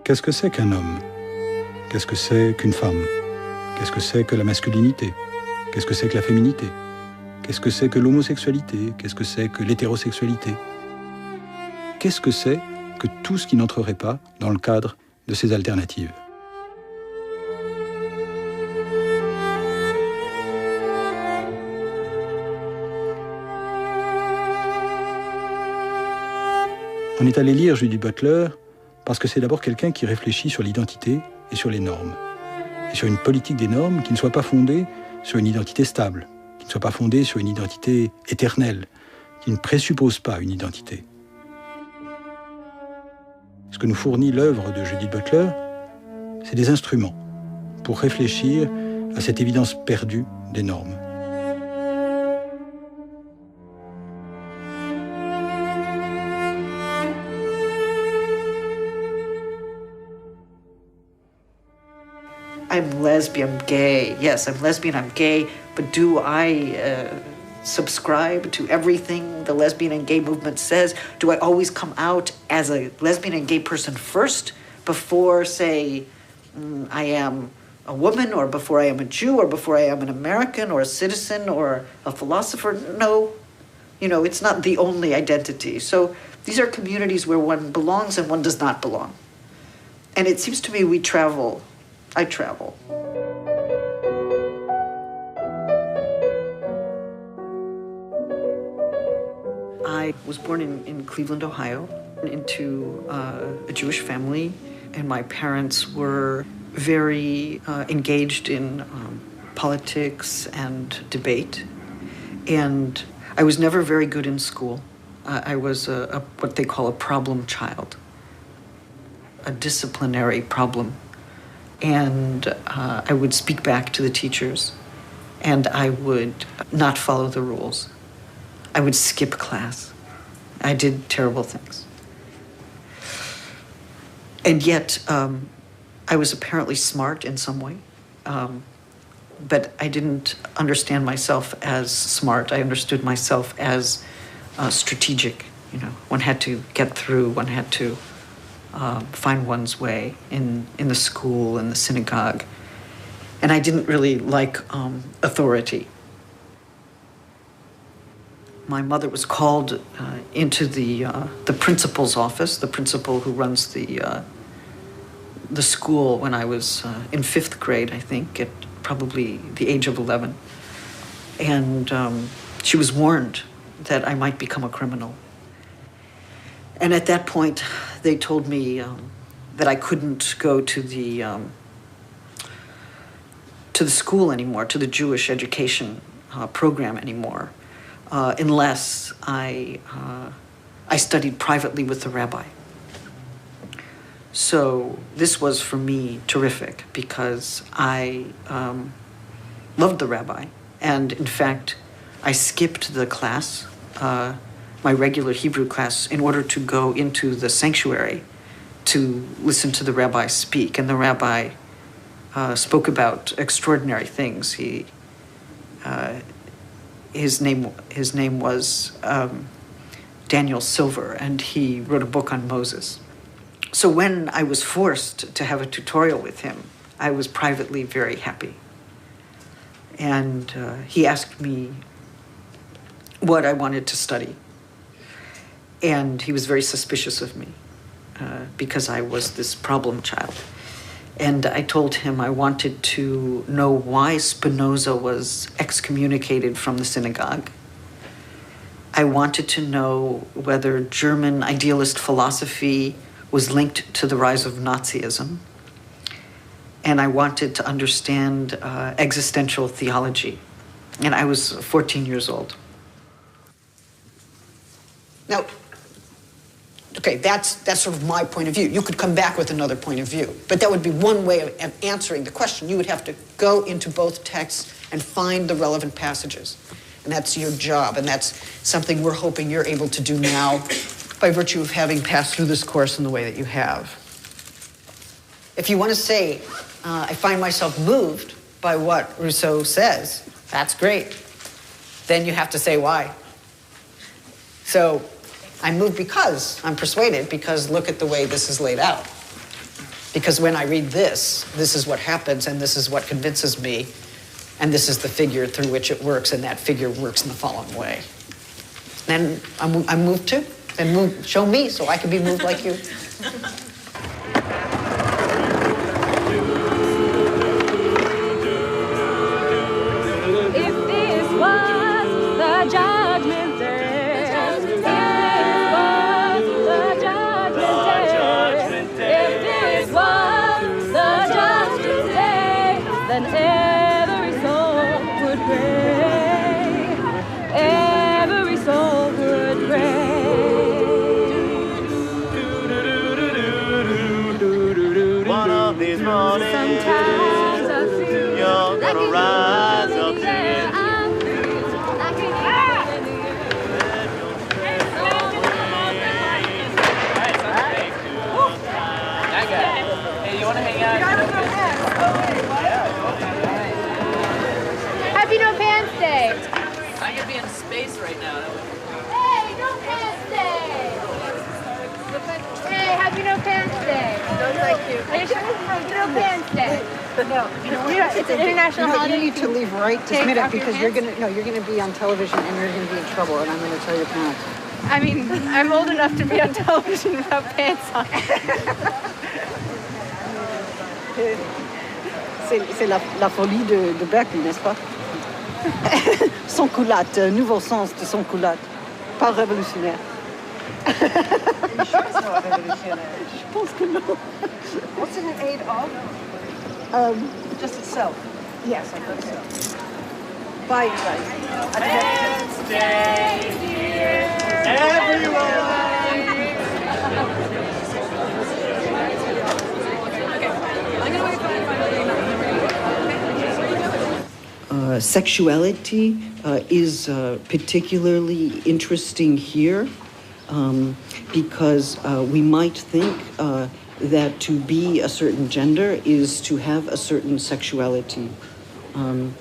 Qu'est-ce que c'est qu'un homme? Qu'est-ce que c'est qu'une femme? Qu'est-ce que c'est que la masculinité? Qu'est-ce que c'est que la féminité? Qu'est-ce que c'est que l'homosexualité? Qu'est-ce que c'est que l'hétérosexualité? Qu'est-ce que c'est que tout ce qui n'entrerait pas dans le cadre de ces alternatives? On est allé lire Judith Butler parce que c'est d'abord quelqu'un qui réfléchit sur l'identité et sur les normes. Et sur une politique des normes qui ne soit pas fondée sur une identité stable, qui ne soit pas fondée sur une identité éternelle, qui ne présuppose pas une identité. Ce que nous fournit l'œuvre de Judith Butler, c'est des instruments pour réfléchir à cette évidence perdue des normes. I'm lesbian, I'm gay. Yes, I'm lesbian, I'm gay, but do I subscribe to everything the lesbian and gay movement says? Do I always come out as a lesbian and gay person first before, say, I am a woman, or before I am a Jew, or before I am an American, or a citizen, or a philosopher? No. It's not the only identity. So these are communities where one belongs and one does not belong. And it seems to me I travel. I was born in Cleveland, Ohio, into a Jewish family, and my parents were very engaged in politics and debate. And I was never very good in school. I was what they call a problem child, a disciplinary problem. And I would speak back to the teachers, and I would not follow the rules. I would skip class. I did terrible things. And yet, I was apparently smart in some way, but I didn't understand myself as smart. I understood myself as strategic. One had to get through, one had to find one's way in the school, in the synagogue. And I didn't really like authority. My mother was called into the principal's office, the principal who runs the school, when I was in 5th grade, I think, at probably the age of 11. And she was warned that I might become a criminal. And at that point, they told me that I couldn't go to the school anymore, to the Jewish education program anymore, unless I studied privately with the rabbi. So this was for me terrific because I loved the rabbi, and in fact, I skipped the class. My regular Hebrew class, in order to go into the sanctuary to listen to the rabbi speak. And the rabbi spoke about extraordinary things. His name was Daniel Silver, and he wrote a book on Moses. So when I was forced to have a tutorial with him, I was privately very happy. And he asked me what I wanted to study. And he was very suspicious of me because I was this problem child. And I told him I wanted to know why Spinoza was excommunicated from the synagogue. I wanted to know whether German idealist philosophy was linked to the rise of Nazism. And I wanted to understand existential theology. And I was 14 years old. Now, okay, that's sort of my point of view. You could come back with another point of view, but that would be one way of answering the question. You would have to go into both texts and find the relevant passages, and that's your job, and that's something we're hoping you're able to do now by virtue of having passed through this course in the way that you have. If you want to say, I find myself moved by what Rousseau says, that's great. Then you have to say why. So, I'm moved because, I'm persuaded because look at the way this is laid out. Because when I read this is what happens, and this is what convinces me, and this is the figure through which it works, and that figure works in the following way. Then I'm moved too. Then show me so I can be moved like you. Happy No Pants Day! I could be in space right now. Hey, No Pants Day! Hey, Happy No Pants Day! No, thank you. Are you sure? Happy No Pants Day! No, it's an international holiday. You need to leave right this minute because you're gonna be on television and you're gonna be in trouble, and I'm gonna tell your parents. I mean, I'm old enough to be on television without pants on. C'est la folie de Berkeley, n'est-ce pas? Son culotte, nouveau sens de son culotte. Pas révolutionnaire. Are you sure it's not révolutionnaire? Je pense que non. What's it in aid of? Just itself? Yes, I think so. Bye, you guys. Wednesday, dear, everyone. Sexuality is particularly interesting here because we might think that to be a certain gender is to have a certain sexuality, and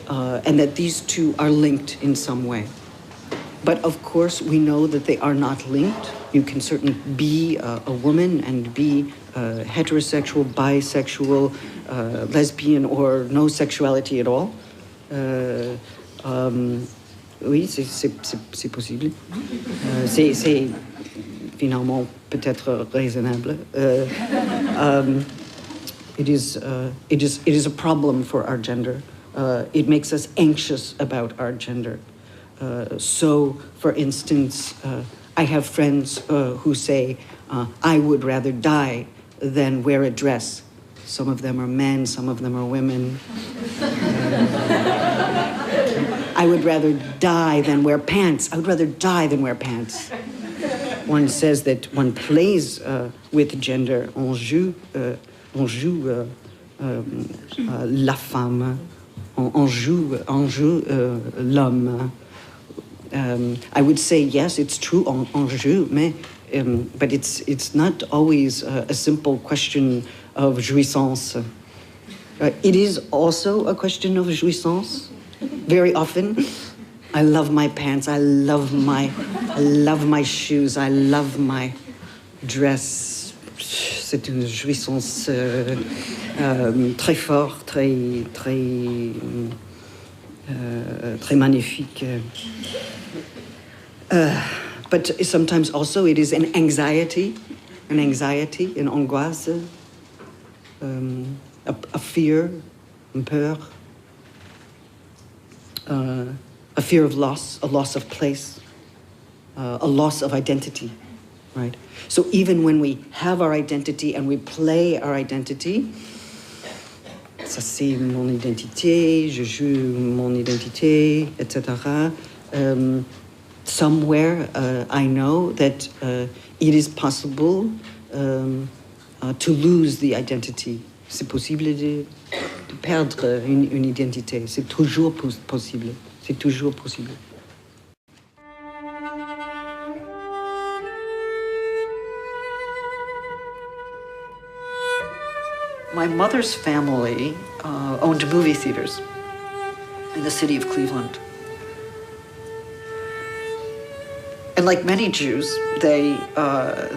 that these two are linked in some way. But of course, we know that they are not linked. You can certainly be a woman and be heterosexual, bisexual, lesbian, or no sexuality at all. Oui, c'est possible. C'est finalement peut-être raisonnable. It is a problem for our gender. It makes us anxious about our gender. So, for instance, I have friends who say, I would rather die than wear a dress. Some of them are men, some of them are women. I would rather die than wear pants. I would rather die than wear pants. One says that one plays with gender. On joue la femme. On joue l'homme. I would say, yes, it's true, on joue, but it's not always a simple question of jouissance. It is also a question of jouissance. Very often, I love my pants, I love my shoes, I love my dress. C'est une jouissance très forte, très magnifique. But sometimes also it is an anxiety, an angoisse, a fear, une peur, a fear of loss, a loss of place, a loss of identity, right? So even when we have our identity and we play our identity, ça c'est mon identité, je joue mon identité, etc. Somewhere I know that it is possible to lose the identity. C'est possible de perdre une identité. C'est toujours possible. C'est toujours possible. My mother's family owned movie theaters in the city of Cleveland. And like many Jews, they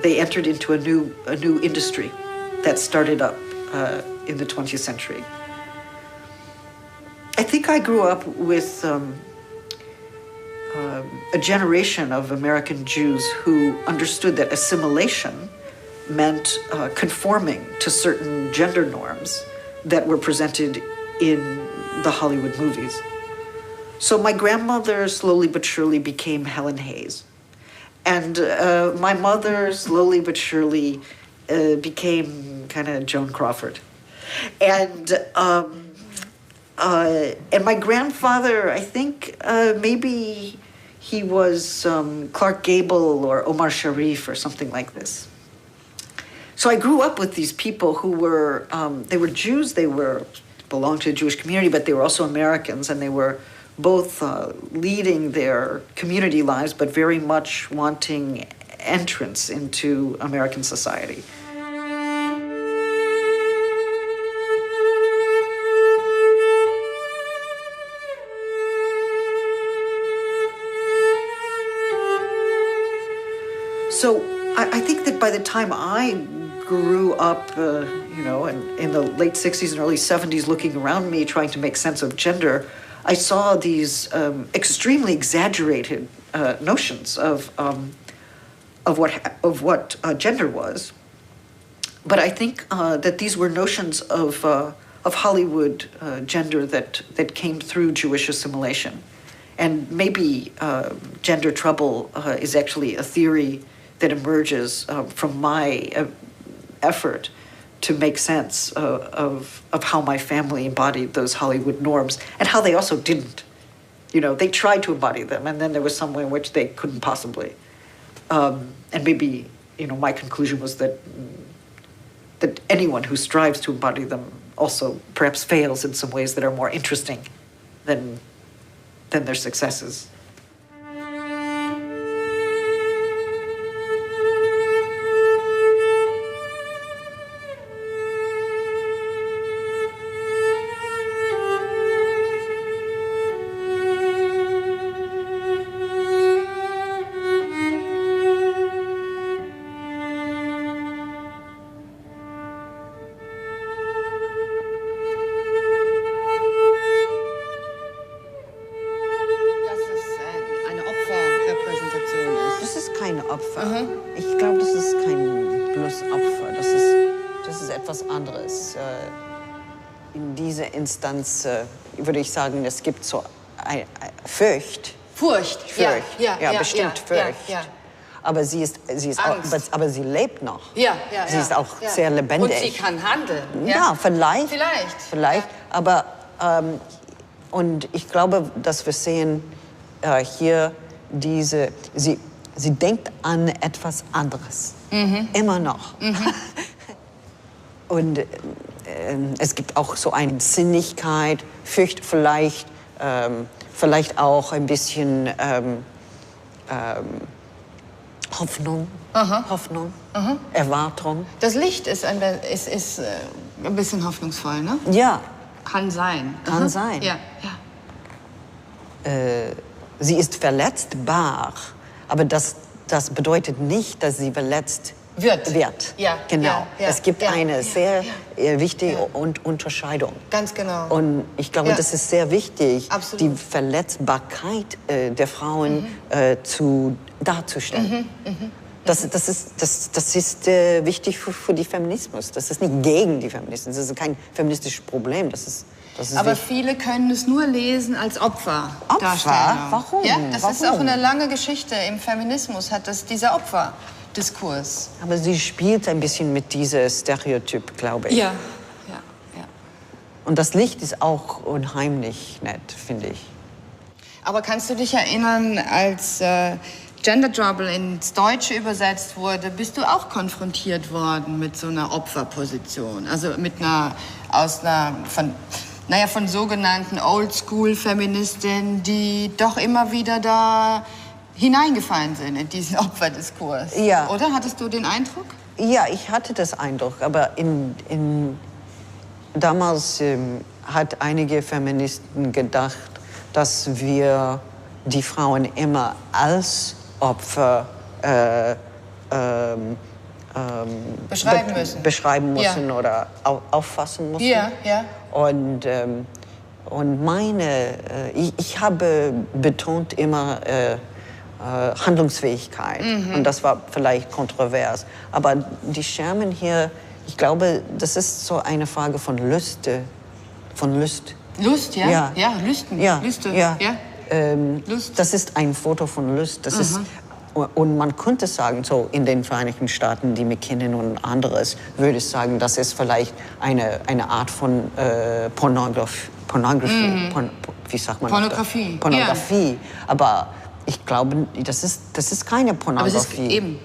entered into a new industry, that started up in the 20th century. I think I grew up with a generation of American Jews who understood that assimilation meant conforming to certain gender norms that were presented in the Hollywood movies. So my grandmother slowly but surely became Helen Hayes. And my mother slowly but surely became kind of Joan Crawford. And my grandfather, I think maybe he was Clark Gable or Omar Sharif or something like this. So I grew up with these people who were, they were Jews, they belonged to a Jewish community, but they were also Americans, and they were both leading their community lives, but very much wanting entrance into American society. So I think that by the time I grew up, in the late 60s and early 70s, looking around me, trying to make sense of gender, I saw these extremely exaggerated notions of what gender was. But I think that these were notions of Hollywood gender that came through Jewish assimilation. And maybe gender trouble is actually a theory that emerges from my effort to make sense of how my family embodied those Hollywood norms and how they also didn't. They tried to embody them, and then there was some way in which they couldn't possibly. And maybe, my conclusion was that anyone who strives to embody them also perhaps fails in some ways that are more interesting than their successes. Ich glaube, das ist kein bloß Opfer. Das ist etwas anderes. In dieser Instanz würde ich sagen, es gibt so Furcht. Furcht, ja, bestimmt Furcht. Ja. Aber sie ist auch, aber sie lebt noch. Ja. Sie ist auch sehr lebendig. Und sie kann handeln. Ja, vielleicht. Aber und ich glaube, dass wir sehen hier sie denkt an etwas anderes. Immer noch. Und es gibt auch so eine Sinnlichkeit, Furcht vielleicht auch ein bisschen Hoffnung, Erwartung. Das Licht ist ein bisschen hoffnungsvoll, ne? Ja. Kann sein. Kann sein. Ja. Sie ist verletzbar, aber das bedeutet nicht, dass sie verletzt wird. Ja. Genau. Es gibt eine sehr wichtige Unterscheidung. Ganz genau. Und ich glaube, das ist sehr wichtig, Absolut. die Verletzbarkeit der Frauen darzustellen. Das ist wichtig für den Feminismus. Das ist nicht gegen die Feminismus. Das ist kein feministisches Problem. Das ist Aber wichtig. viele können es nur lesen als Opferdarstellung. Warum? Ja, das ist auch eine lange Geschichte. Im Feminismus hat das dieser Opferdiskurs. Aber sie spielt ein bisschen mit diesem Stereotyp, glaube ich. Ja. Und das Licht ist auch unheimlich nett, finde ich. Aber kannst du dich erinnern, als Gender Trouble ins Deutsche übersetzt wurde, bist du auch konfrontiert worden mit so einer Opferposition? Also von sogenannten Oldschool-Feministinnen, die doch immer wieder da hineingefallen sind in diesen Opferdiskurs. Ja. Oder? Hattest du den Eindruck? Ja, ich hatte das Eindruck, aber damals hat einige Feministen gedacht, dass wir die Frauen immer als Opfer beschreiben müssen oder auffassen müssen. Ja, ja. Und ich habe betont immer Handlungsfähigkeit. Und das war vielleicht kontrovers. Aber die Schermen hier, ich glaube, das ist so eine Frage von Lust. Lust, ja? Ja. Ja, Lüsten. Ja, Lüste. ja. Ja. Lust. Das ist ein Foto von Lust. Das ist, und man könnte sagen, so in den Vereinigten Staaten, die wir kennen und anderes, würde ich sagen, das ist vielleicht eine Art von Pornografie. Wie sagt man? Pornografie. Pornografie. Ja. Aber ich glaube, das ist keine Pornografie. Aber es ist eben.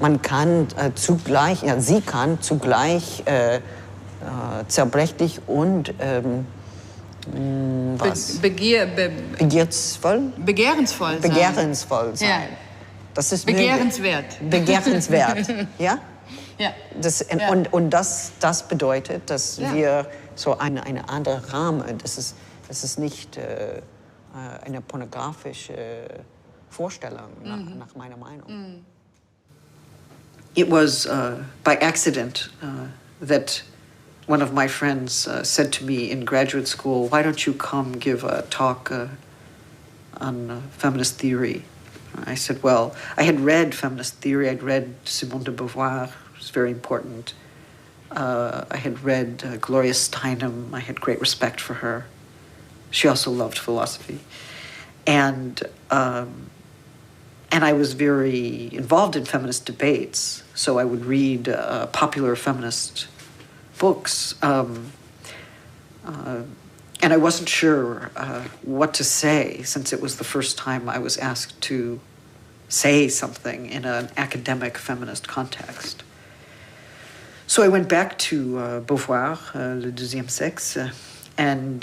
Man kann zugleich, ja, sie kann zugleich zerbrechlich und begehrensvoll sein. Ja. Das ist begehrenswert. Begehrenswert, ja? Ja. Und das bedeutet, dass wir so eine andere Rahmen, das ist nicht eine pornografische Vorstellung, nach meiner Meinung. It was by accident that one of my friends said to me in graduate school, "Why don't you come give a talk on feminist theory?" I said, well, I had read feminist theory. I'd read Simone de Beauvoir, it was very important. I had read Gloria Steinem. I had great respect for her. She also loved philosophy. And I was very involved in feminist debates, so I would read popular feminist books, and I wasn't sure what to say, since it was the first time I was asked to say something in an academic feminist context. So I went back to Beauvoir, Le Deuxième Sexe, and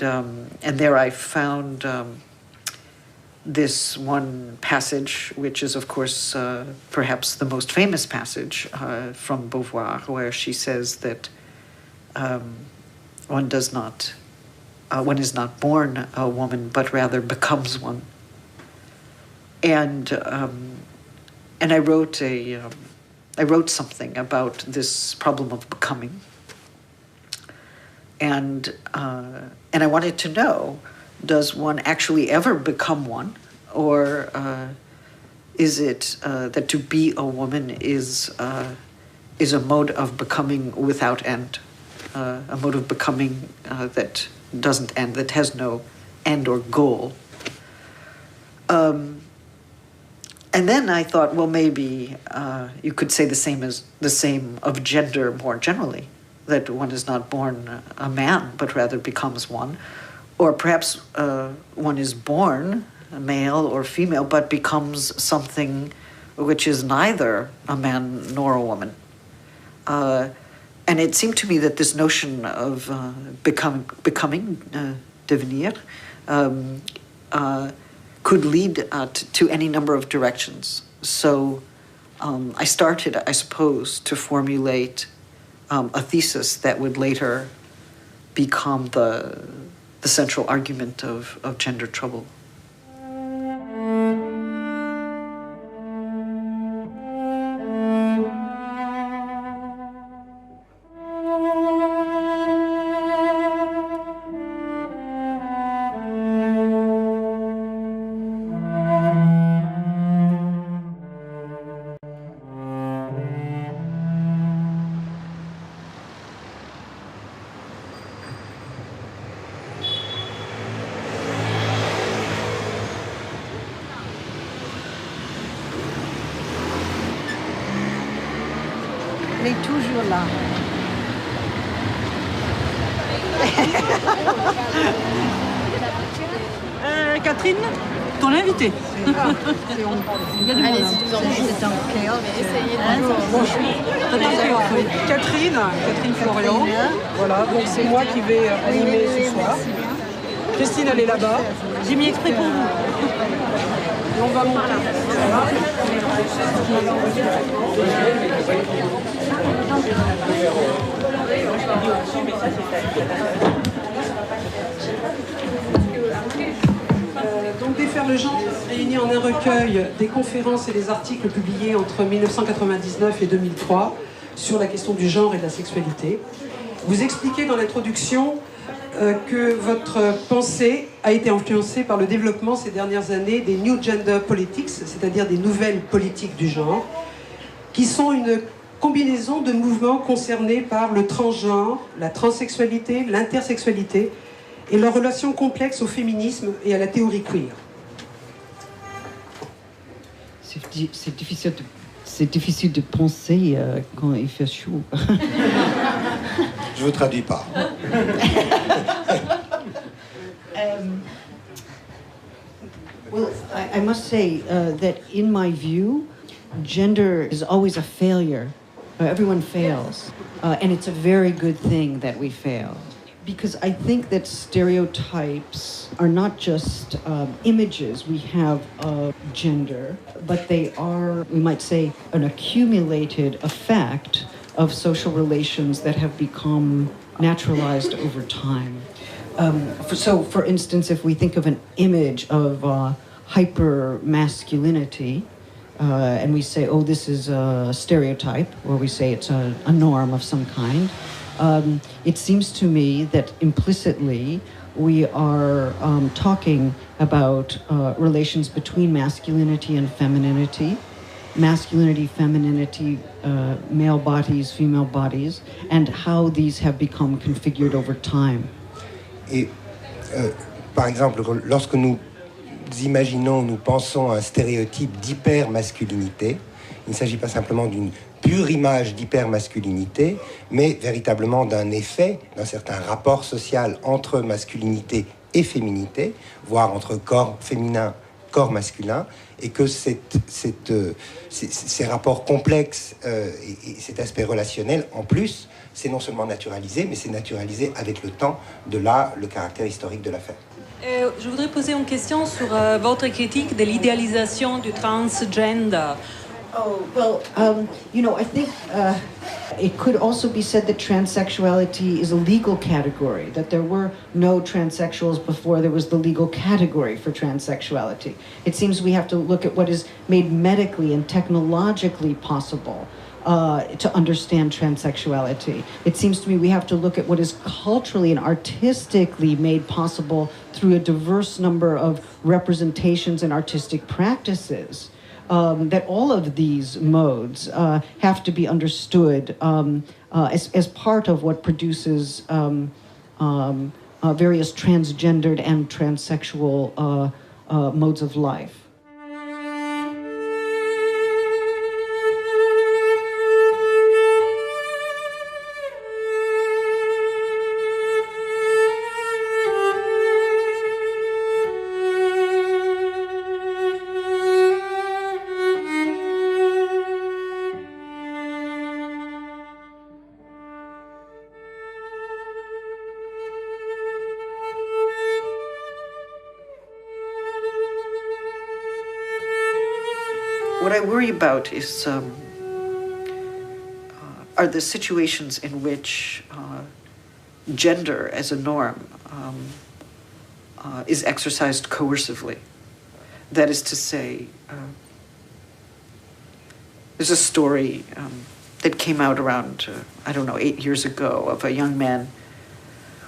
there I found this one passage, which is, of course, perhaps the most famous passage from Beauvoir, where she says that one is not born a woman, but rather becomes one. And I wrote something about this problem of becoming, and I wanted to know, does one actually ever become one, or is it that to be a woman is a mode of becoming without end, a mode of becoming that doesn't end, that has no end or goal? And then I thought, well, maybe you could say the same of gender more generally, that one is not born a man, but rather becomes one. Or perhaps one is born a male or female, but becomes something which is neither a man nor a woman. And it seemed to me that this notion of becoming, devenir, could lead to any number of directions. So I started, I suppose, to formulate a thesis that would later become the central argument of gender trouble. Elle est toujours là. Catherine, ton invité. Allez-y, je vous en prie. Essayez de... Catherine Florian. Voilà, donc c'est moi qui vais animer ce soir. Christine, elle est là-bas. J'ai mis exprès pour vous. Et on va monter. Donc des faire le genre réunit en un recueil des conférences et des articles publiés entre 1999 et 2003 sur la question du genre et de la sexualité. Vous expliquez dans l'introduction que votre pensée a été influencée par le développement ces dernières années des New Gender Politics, c'est-à-dire des nouvelles politiques du genre, qui sont une combinaison de mouvements concernés par le transgenre, la transsexualité, l'intersexualité et leur relation complexe au féminisme et à la théorie queer. C'est difficile de penser quand il fait chaud. Je vous traduis pas. Well, I must say that in my view, gender is always a failure. Everyone fails. And it's a very good thing that we fail. Because I think that stereotypes are not just images we have of gender, but they are, we might say, an accumulated effect of social relations that have become naturalized over time. So, for instance, if we think of an image of hyper-masculinity, and we say, oh, this is a stereotype, or we say it's a norm of some kind, it seems to me that implicitly we are talking about relations between masculinity and femininity, femininity, male bodies, female bodies, and how these have become configured over time. Et par exemple, lorsque nous imaginons, nous pensons à un stéréotype d'hyper-masculinité, il ne s'agit pas simplement d'une pure image d'hyper-masculinité, mais véritablement d'un effet, d'un certain rapport social entre masculinité et féminité, voire entre corps féminin, corps masculin, et que ces rapports complexes et cet aspect relationnel, en plus, c'est non seulement naturalisé, mais c'est naturalisé avec le temps, de là le caractère historique de l'affaire. Je voudrais poser une question sur votre critique de l'idéalisation du transgender. Oh, well, you know, I think it could also be said that transsexuality is a legal category, that there were no transsexuals before there was the legal category for transsexuality. It seems we have to look at what is made medically and technologically possible to understand transsexuality. It seems to me we have to look at what is culturally and artistically made possible through a diverse number of representations and artistic practices. That all of these modes have to be understood as part of what produces various transgendered and transsexual modes of life. What I worry about is are the situations in which gender as a norm is exercised coercively. That is to say, there's a story that came out around, 8 years ago, of a young man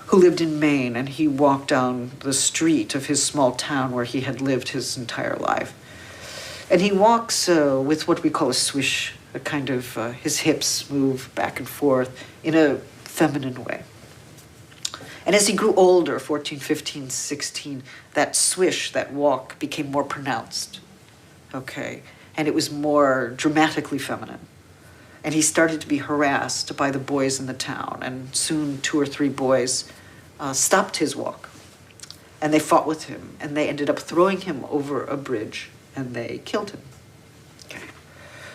who lived in Maine, and he walked down the street of his small town where he had lived his entire life. And he walks with what we call a swish, a kind of, his hips move back and forth in a feminine way. And as he grew older, 14, 15, 16, that swish, that walk became more pronounced, okay? And it was more dramatically feminine. And he started to be harassed by the boys in the town, and soon 2 or 3 boys stopped his walk. And they fought with him, and they ended up throwing him over a bridge, and they killed him. Okay.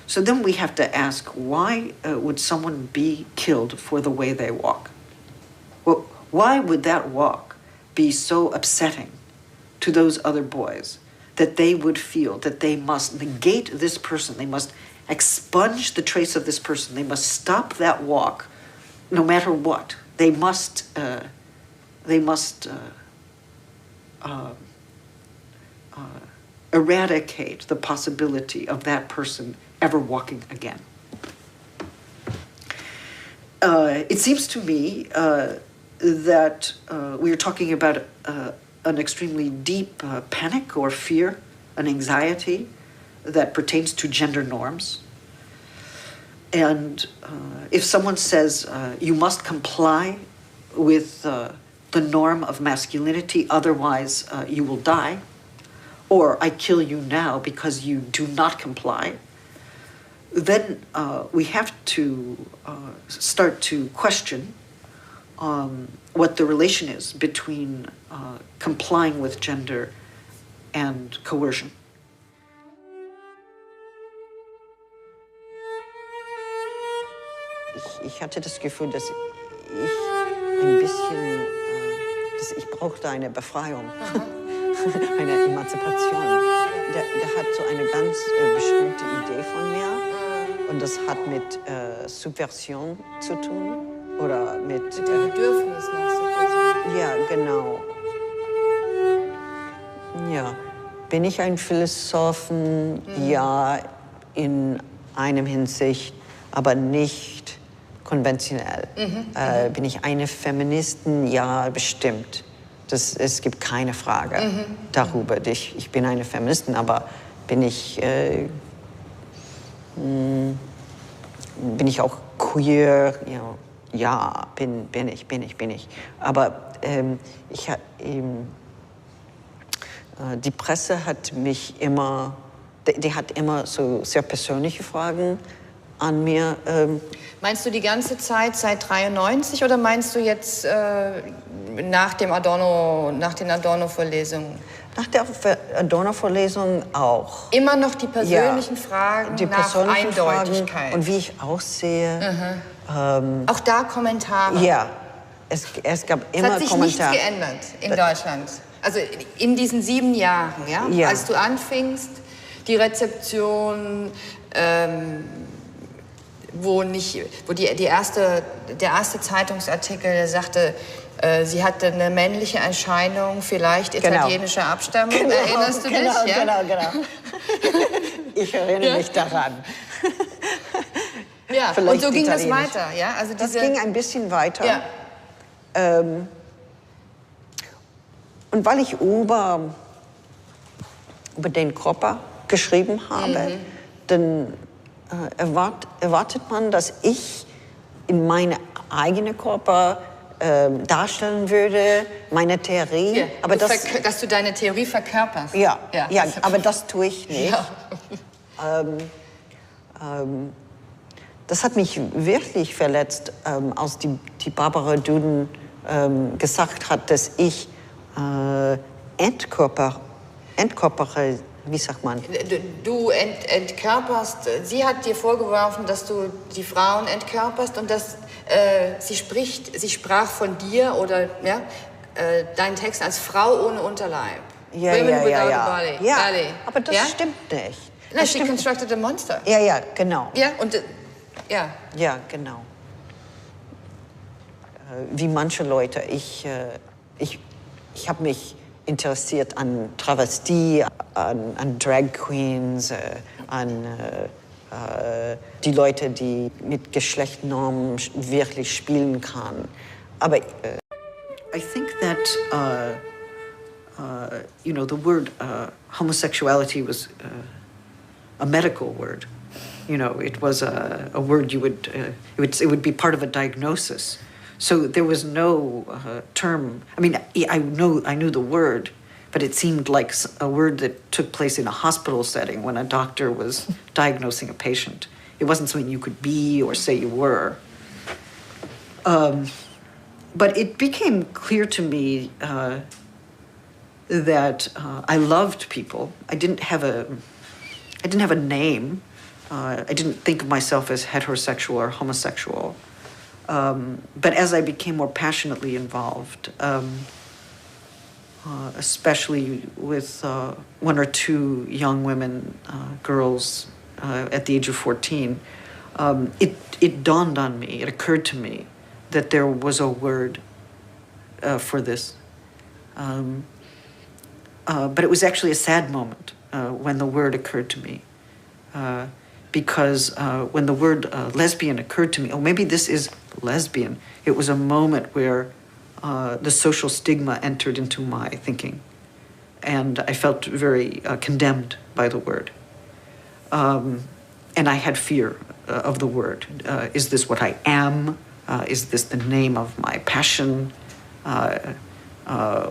So then we have to ask, why would someone be killed for the way they walk? Well, why would that walk be so upsetting to those other boys that they would feel that they must negate this person, they must expunge the trace of this person, they must stop that walk no matter what. They must eradicate the possibility of that person ever walking again. It seems to me that we are talking about an extremely deep panic or fear, an anxiety that pertains to gender norms. And if someone says, you must comply with the norm of masculinity, otherwise you will die, or I kill you now because you do not comply, then we have to start to question what the relation is between complying with gender and coercion. Ich hatte das Gefühl, dass ich ein bisschen, ich brauchte eine Befreiung, eine Emanzipation. Der hat so eine ganz bestimmte Idee von mir und das hat mit Subversion zu tun oder mit dem Bedürfnis nach Subversion. Ja, genau. Ja, bin ich ein Philosophen? Ja, in einem Hinsicht, aber nicht konventionell. Bin ich eine Feministin? Ja, bestimmt. Es gibt keine Frage darüber. Ich bin eine Feministin, aber bin ich auch queer? Ja, bin ich. Aber die Presse hat mich immer, die hat immer so sehr persönliche Fragen an mir. Meinst du die ganze Zeit seit 93 oder meinst du jetzt nach den Adorno-Vorlesungen? Nach der Adorno-Vorlesung auch. Immer noch die persönlichen Fragen die nach persönlichen Eindeutigkeit. Fragen und wie ich aussehe. Auch da Kommentare. Ja, es gab immer Kommentare. Es hat sich nichts geändert in Deutschland. Also in diesen 7 Jahren, ja? Als du anfingst, die Rezeption, wo der erste Zeitungsartikel sagte, sie hatte eine männliche Erscheinung, vielleicht italienischer Abstammung. Genau, erinnerst du dich? Ja? Genau. Ich erinnere mich daran. Ja, und so ging das weiter. Ja? Also das ging ein bisschen weiter. Ja. Und weil ich über den Körper geschrieben habe, dann erwartet man, dass ich in meine eigene Körper darstellen würde, meine Theorie. Ja, aber dass du deine Theorie verkörperst. Ja, aber das tue ich nicht. Ja. Das hat mich wirklich verletzt, als die Barbara Duden gesagt hat, dass ich entkörpere, wie sagt man? Du entkörperst, sie hat dir vorgeworfen, dass du die Frauen entkörperst und dass sie sprach von dir oder deinen Text als Frau ohne Unterleib. Ja. Women without a body. Ja, body. aber das stimmt nicht. No, she constructed a monster. Ja, genau. Ja, und Ja, genau. Wie manche Leute, ich habe mich interessiert an Travestie, an Drag Queens, an die Leute, die mit Geschlechtsnormen wirklich spielen kann. Aber I think that the word homosexuality was a medical word. It was a word it would be part of a diagnosis. So there was no term. I mean, I knew the word, but it seemed like a word that took place in a hospital setting when a doctor was diagnosing a patient. It wasn't something you could be or say you were. But it became clear to me that I loved people. I didn't have a name. I didn't think of myself as heterosexual or homosexual. But as I became more passionately involved, especially with 1 or 2 young women, girls, at the age of 14, it dawned on me, it occurred to me that there was a word for this. But it was actually a sad moment when the word occurred to me. Because when the word lesbian occurred to me, oh, maybe this is lesbian, it was a moment where the social stigma entered into my thinking. And I felt very condemned by the word. And I had fear of the word. Is this what I am? Is this the name of my passion?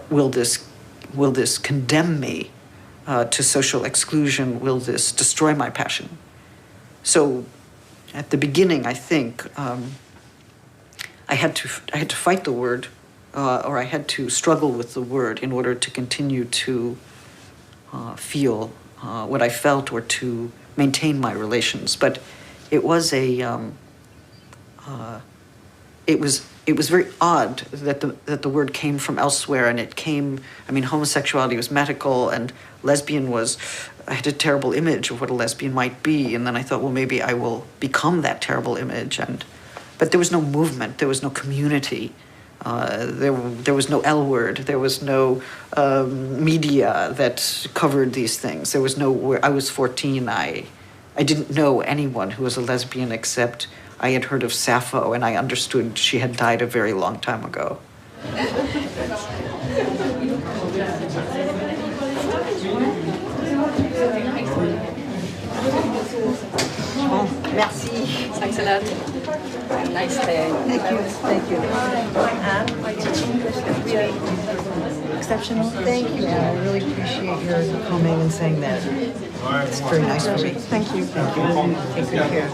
Will this condemn me to social exclusion? Will this destroy my passion? So, at the beginning, I think I had to fight the word, or I had to struggle with the word in order to continue to feel what I felt or to maintain my relations. But it was it was very odd that the word came from elsewhere, and it came. I mean, homosexuality was medical, and lesbian was. I had a terrible image of what a lesbian might be, and then I thought, well, maybe I will become that terrible image. But there was no movement, there was no community, there was no L word, there was no media that covered these things. There was no. I was 14. I didn't know anyone who was a lesbian except I had heard of Sappho, and I understood she had died a very long time ago. Bon, merci. Thanks a lot. Nice day. Thank you. Thank you. My teaching was really exceptional. Thank you. I really appreciate your coming and saying that. It's very nice of you. Thank you. Thank you. Take good care.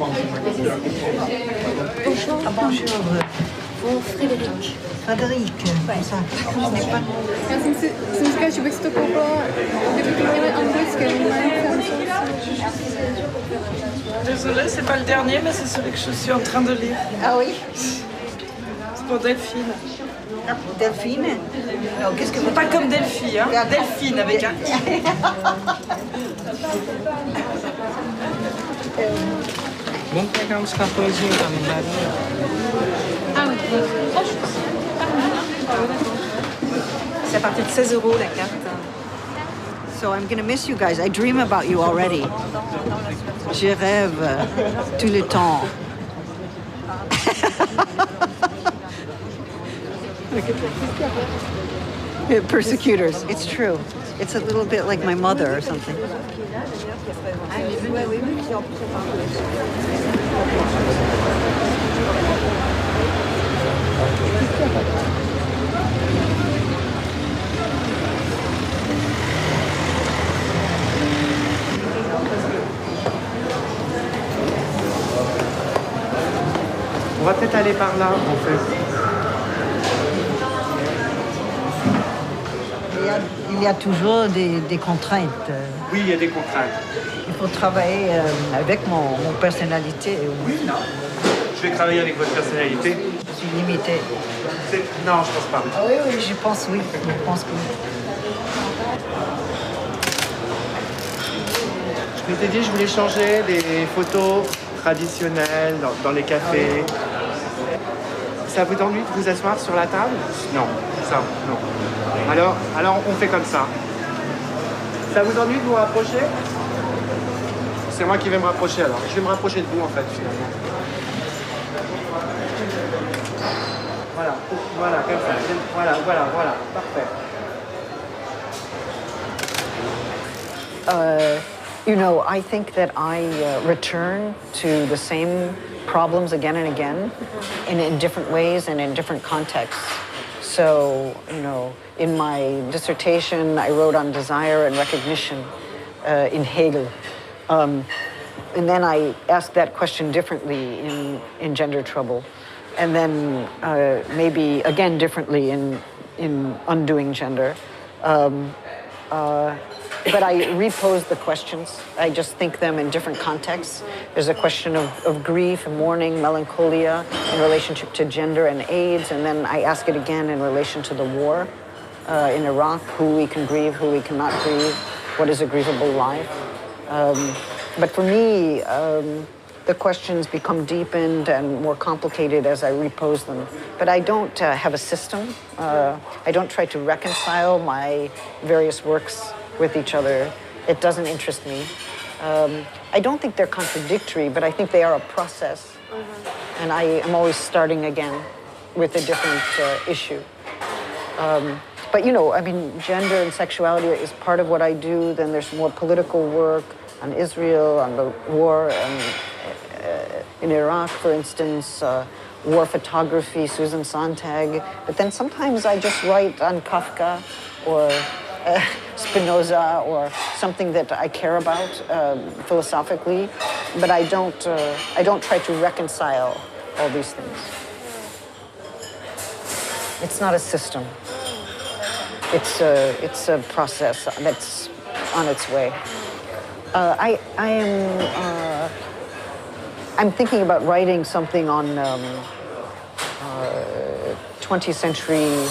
Bonjour. Ah, bonjour. Bon, Frédéric. Frédéric, comme ça. Já jsem říkala, že bych si to koupila, kdyby to měli anglicky, Désolée, c'est pas le dernier, mais c'est celui que je suis en train de lire. Ah oui? C'est pour Delphine. Ah, Delphine? Alors, qu'est-ce que vous... Pas comme Delphine, hein? Delphine avec un I. Vamos pegar uns cartõezinhos da livraria. Ah oui. C'est à partir de 16 € la carte. So I'm going to miss you guys. I dream about you already. Je rêve tout le temps. Persecutors. It's true. It's a little bit like my mother or something. On va peut-être aller par là, en fait. Il y a toujours des contraintes. Oui, il y a des contraintes. Il faut travailler avec mon personnalité. Oui, non. Je vais travailler avec votre personnalité. Je suis limitée. Non, je pense pas. Ah oui, oui, je pense oui. Je pense que oui. Je m'étais dit, je voulais changer les photos traditionnelles dans les cafés. Ça vous ennuie de vous asseoir sur la table? Non, ça, non. Alors on fait comme ça. Ça vous ennuie de vous rapprocher? C'est moi qui vais me rapprocher alors. Je vais me rapprocher de vous en fait finalement. Voilà, voilà, comme ça. Voilà, parfait. You know, I think that I return to the same problems again and again in different ways and in different contexts. So, you know, in my dissertation, I wrote on desire and recognition in Hegel. And then I asked that question differently in Gender Trouble. And then maybe again differently in Undoing Gender. But I repose the questions. I just think them in different contexts. There's a question of grief and mourning, melancholia in relationship to gender and AIDS, and then I ask it again in relation to the war in Iraq, who we can grieve, who we cannot grieve, what is a grievable life. But for me, the questions become deepened and more complicated as I repose them. But I don't have a system. I don't try to reconcile my various works with each other. It doesn't interest me. I don't think they're contradictory, but I think they are a process. And I am always starting again with a different issue. But you know, I mean, gender and sexuality is part of what I do. Then there's more political work on Israel, on the war in Iraq, for instance, war photography, Susan Sontag. But then sometimes I just write on Kafka or Spinoza or something that I care about philosophically. But I don't try to reconcile all these things. It's not a system. It's a process that's on its way. I'm thinking about writing something on 20th century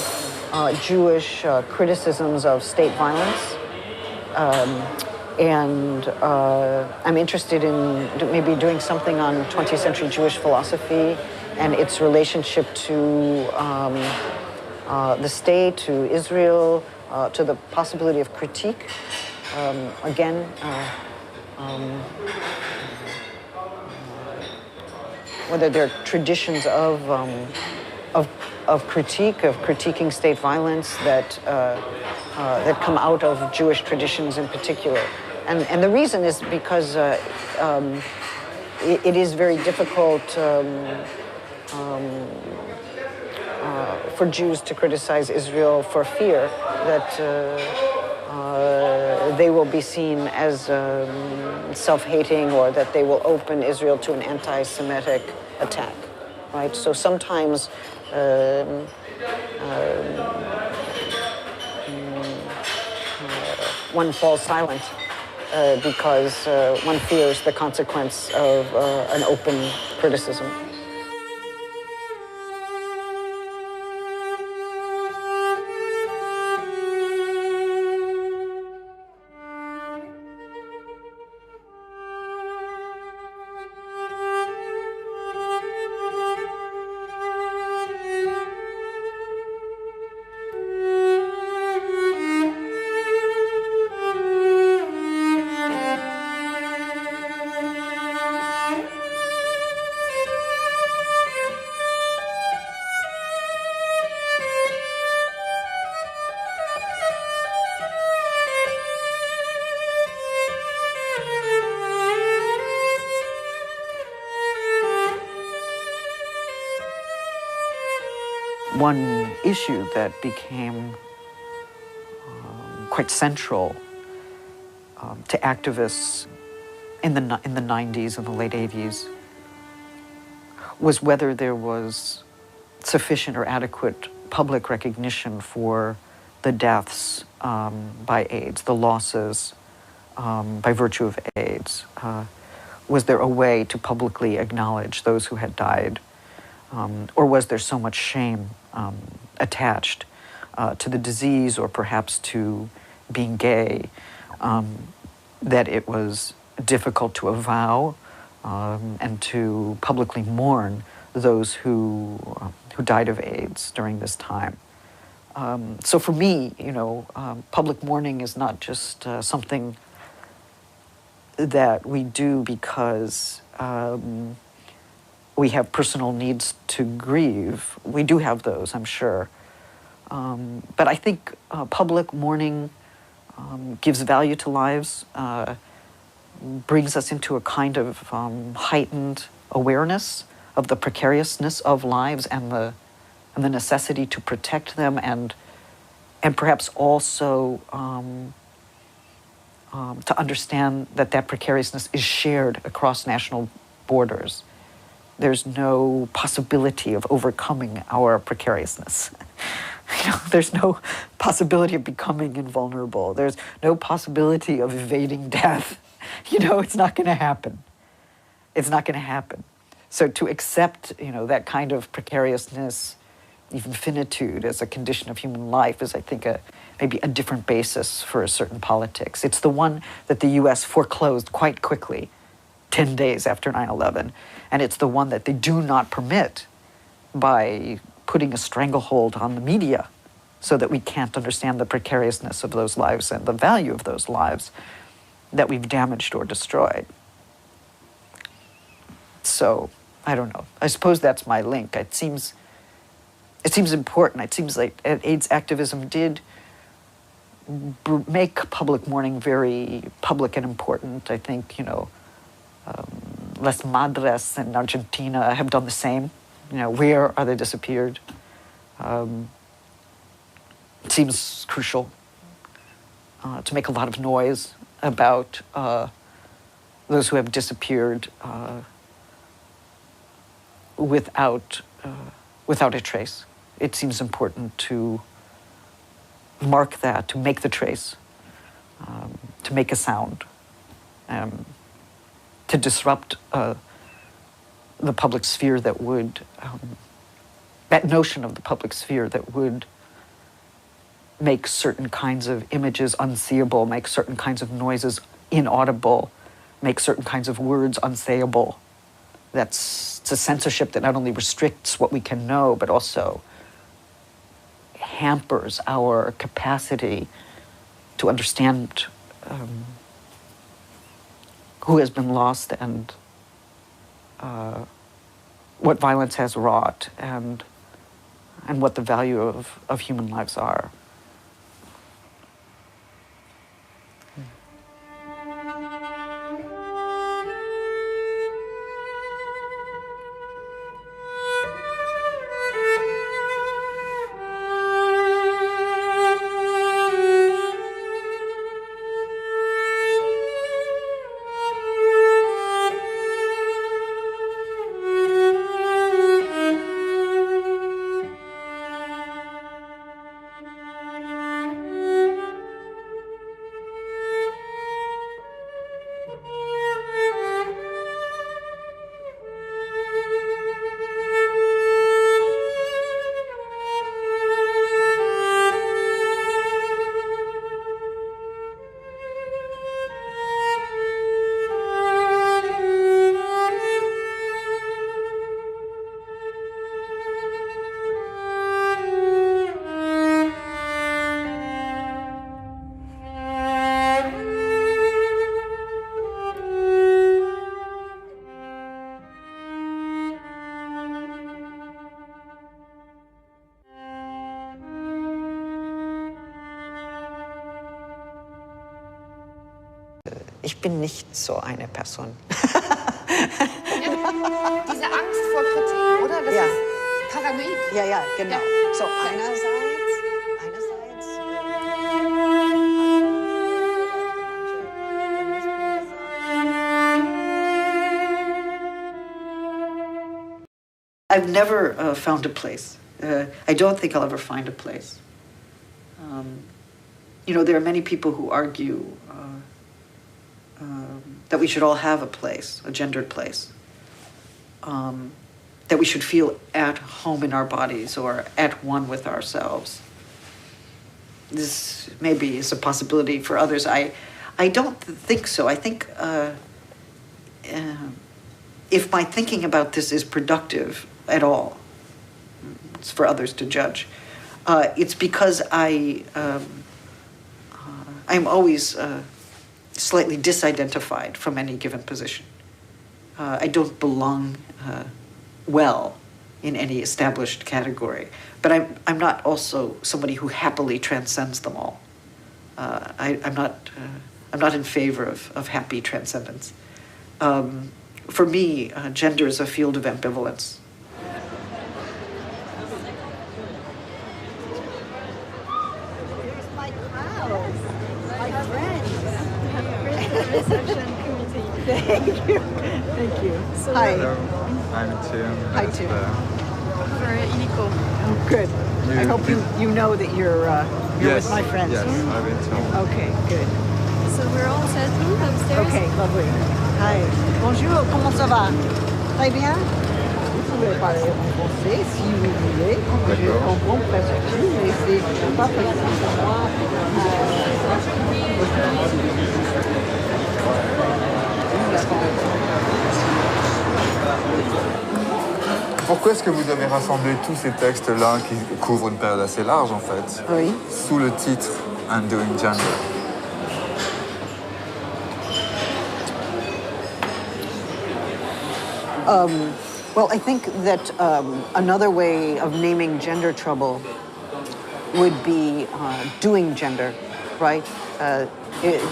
Jewish criticisms of state violence. And I'm interested in maybe doing something on 20th century Jewish philosophy and its relationship to the state, to Israel, to the possibility of critique. Whether there are traditions of critique, of critiquing state violence that come out of Jewish traditions in particular. And the reason is because it is very difficult for Jews to criticize Israel for fear that they will be seen as self-hating or that they will open Israel to an anti-Semitic attack, right? So sometimes one falls silent because one fears the consequence of an open criticism. One issue that became quite central to activists in the 90s and the late 80s was whether there was sufficient or adequate public recognition for the deaths by AIDS, the losses by virtue of AIDS. Was there a way to publicly acknowledge those who had died? Or was there so much shame attached to the disease or perhaps to being gay that it was difficult to avow and to publicly mourn those who died of AIDS during this time? So for me, you know, public mourning is not just something that we do because we have personal needs to grieve. We do have those, I'm sure. But I think public mourning gives value to lives, brings us into a kind of heightened awareness of the precariousness of lives and the necessity to protect them, and perhaps also to understand that precariousness is shared across national borders. There's no possibility of overcoming our precariousness. You know, there's no possibility of becoming invulnerable. There's no possibility of evading death. You know, it's not going to happen. It's not going to happen. So to accept, you know, that kind of precariousness, even finitude as a condition of human life is, I think, maybe a different basis for a certain politics. It's the one that the U.S. foreclosed quite quickly, 10 days after 9/11. And it's the one that they do not permit by putting a stranglehold on the media so that we can't understand the precariousness of those lives and the value of those lives that we've damaged or destroyed. So, I don't know. I suppose that's my link. It seems important. It seems like AIDS activism did make public mourning very public and important. I think, Las Madres in Argentina have done the same. Where are they disappeared? It seems crucial to make a lot of noise about those who have disappeared without a trace. It seems important to mark that, to make the trace, to make a sound, to disrupt the public sphere that would, that notion of the public sphere that would make certain kinds of images unseeable, make certain kinds of noises inaudible, make certain kinds of words unsayable. It's a censorship that not only restricts what we can know, but also hampers our capacity to understand who has been lost and what violence has wrought and what the value of human lives are. Ich bin nicht so eine Person. Diese Angst vor Kritik, oder? Das ist paranoid. Ja, genau. So, einerseits I've never found a place. I don't think I'll ever find a place. There are many people who argue that we should all have a place, a gendered place, that we should feel at home in our bodies or at one with ourselves. This maybe is a possibility for others. I don't think so. I think if my thinking about this is productive at all, it's for others to judge. It's because I'm always slightly disidentified from any given position. I don't belong well in any established category, but I'm not also somebody who happily transcends them all. I'm not in favor of happy transcendence. For me, gender is a field of ambivalence. Thank you. So Hi. Hello, I'm Tim. Hi, Tim. For Illico. Oh, good. I hope you know that you're yes, with my friends. Yes, I've been told. Okay, good. So we're all settled upstairs? Okay, lovely. Hi. Bonjour, comment ça va? Très bien? Vous pouvez parler en français si vous voulez. Je comprends presque tout, mais c'est pas facile pour moi. Pourquoi est-ce que vous avez rassemblé tous ces textes-là qui couvrent une période assez large, en fait, Oui. sous le titre « Undoing Gender » Well, I think that another way of naming gender trouble would be doing gender, right?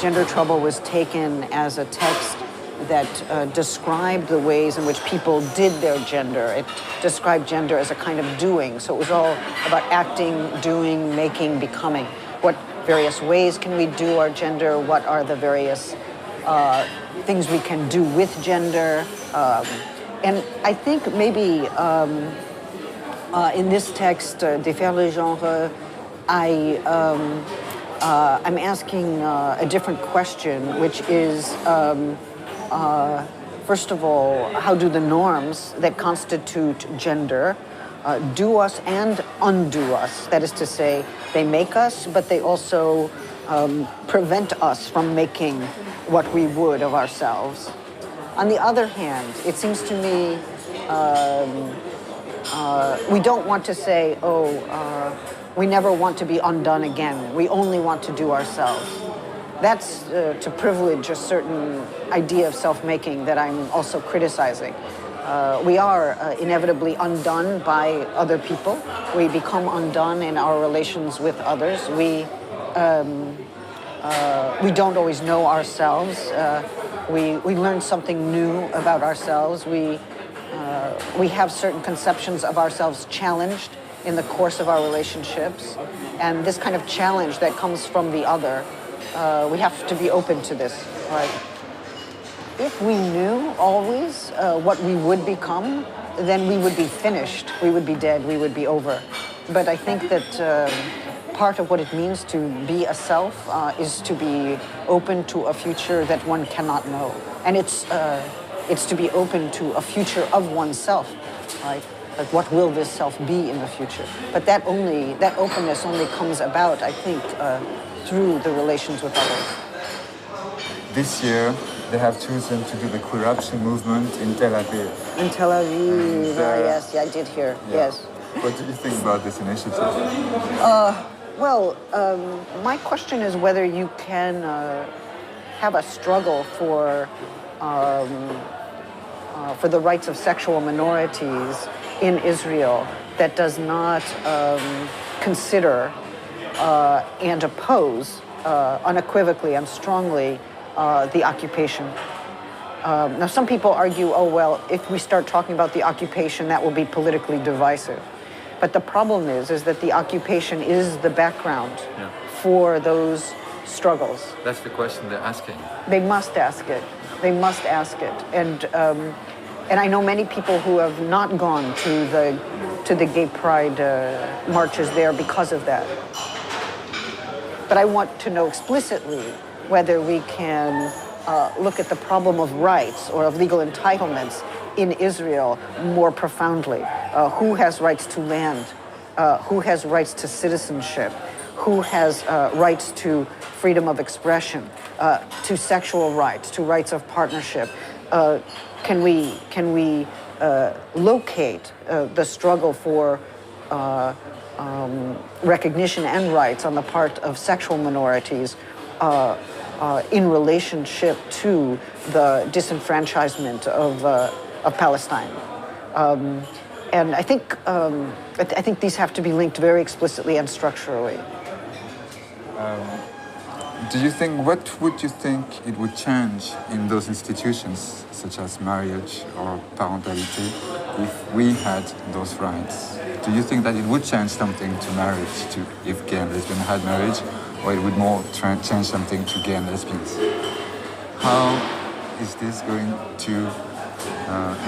Gender trouble was taken as a text that described the ways in which people did their gender. It described gender as a kind of doing. So it was all about acting, doing, making, becoming. What various ways can we do our gender? What are the various things we can do with gender? And I think maybe in this text, De faire le genre, I'm asking a different question, which is, first of all, how do the norms that constitute gender do us and undo us? That is to say, they make us, but they also prevent us from making what we would of ourselves. On the other hand, it seems to me we don't want to say, we never want to be undone again. We only want to do ourselves. That's to privilege a certain idea of self-making that I'm also criticizing. We are inevitably undone by other people. We become undone in our relations with others. We don't always know ourselves. We learn something new about ourselves. We have certain conceptions of ourselves challenged in the course of our relationships. And this kind of challenge that comes from the other, we have to be open to this, right? If we knew always what we would become, then we would be finished. We would be dead. We would be over. But I think that part of what it means to be a self is to be open to a future that one cannot know. And it's to be open to a future of oneself, right? Like, what will this self be in the future? But that openness only comes about, I think, through the relations with others. This year, they have chosen to do the queer action movement in Tel Aviv. In Tel Aviv, yes, I did hear, yes. What do you think about this initiative? Well, my question is whether you can have a struggle for the rights of sexual minorities in Israel that does not consider and oppose unequivocally and strongly the occupation. Now, some people argue, oh, well, if we start talking about the occupation, that will be politically divisive. But the problem is that the occupation is the background for those struggles. That's the question they're asking. They must ask it. They must ask it. And I know many people who have not gone to the gay pride marches there because of that. But I want to know explicitly whether we can look at the problem of rights or of legal entitlements in Israel more profoundly. Who has rights to land? Who has rights to citizenship? Who has rights to freedom of expression, to sexual rights, to rights of partnership? Can we locate the struggle for recognition and rights on the part of sexual minorities in relationship to the disenfranchisement of Palestine? And I think these have to be linked very explicitly and structurally. What would you think it would change in those institutions, such as marriage or parentality, if we had those rights? Do you think that it would change something to marriage, if gay and lesbian had marriage, or it would more change something to gay and lesbians? How is this going to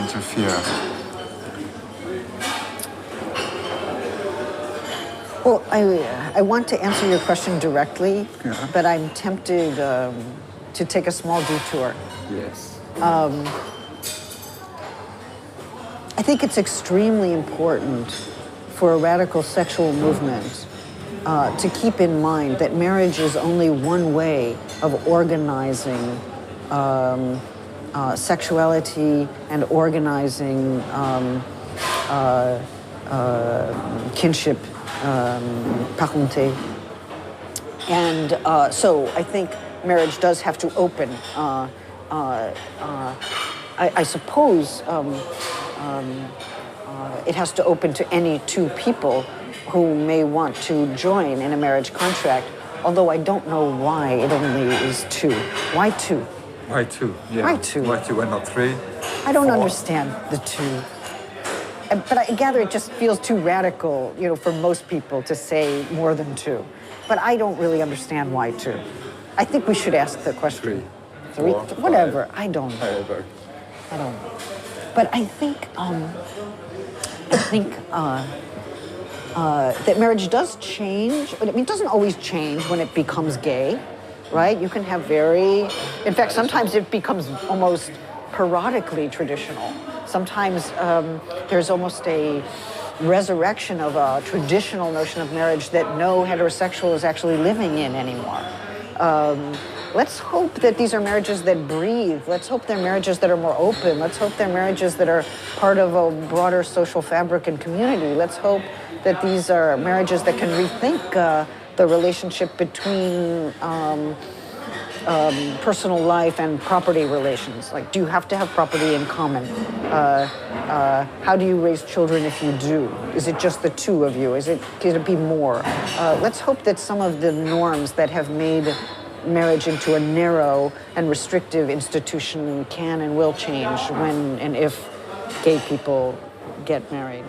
interfere? Well, I want to answer your question directly, but I'm tempted to take a small detour. Yes. I think it's extremely important for a radical sexual movement to keep in mind that marriage is only one way of organizing sexuality and organizing kinship, parenté. And so I think marriage does have to open. I suppose it has to open to any two people who may want to join in a marriage contract, although I don't know why it only is two. Why two? Why two? Yeah. Why two? Why two and not three? I don't 4. understand the two. But I gather it just feels too radical, you know, for most people to say more than two. But I don't really understand why two. I think we should ask the question. 3, 4, whatever. 5. I don't know. However. I don't know. But I think that marriage does change. I mean, it doesn't always change when it becomes gay, right? You can have in fact, sometimes it becomes almost erotically traditional. Sometimes there's almost a resurrection of a traditional notion of marriage that no heterosexual is actually living in anymore. Let's hope that these are marriages that breathe. Let's hope they're marriages that are more open. Let's hope they're marriages that are part of a broader social fabric and community. Let's hope that these are marriages that can rethink the relationship between personal life and property relations. Like, do you have to have property in common? How do you raise children if you do? Is it just the two of you? Can it be more? Let's hope that some of the norms that have made marriage into a narrow and restrictive institution can and will change when and if gay people get married.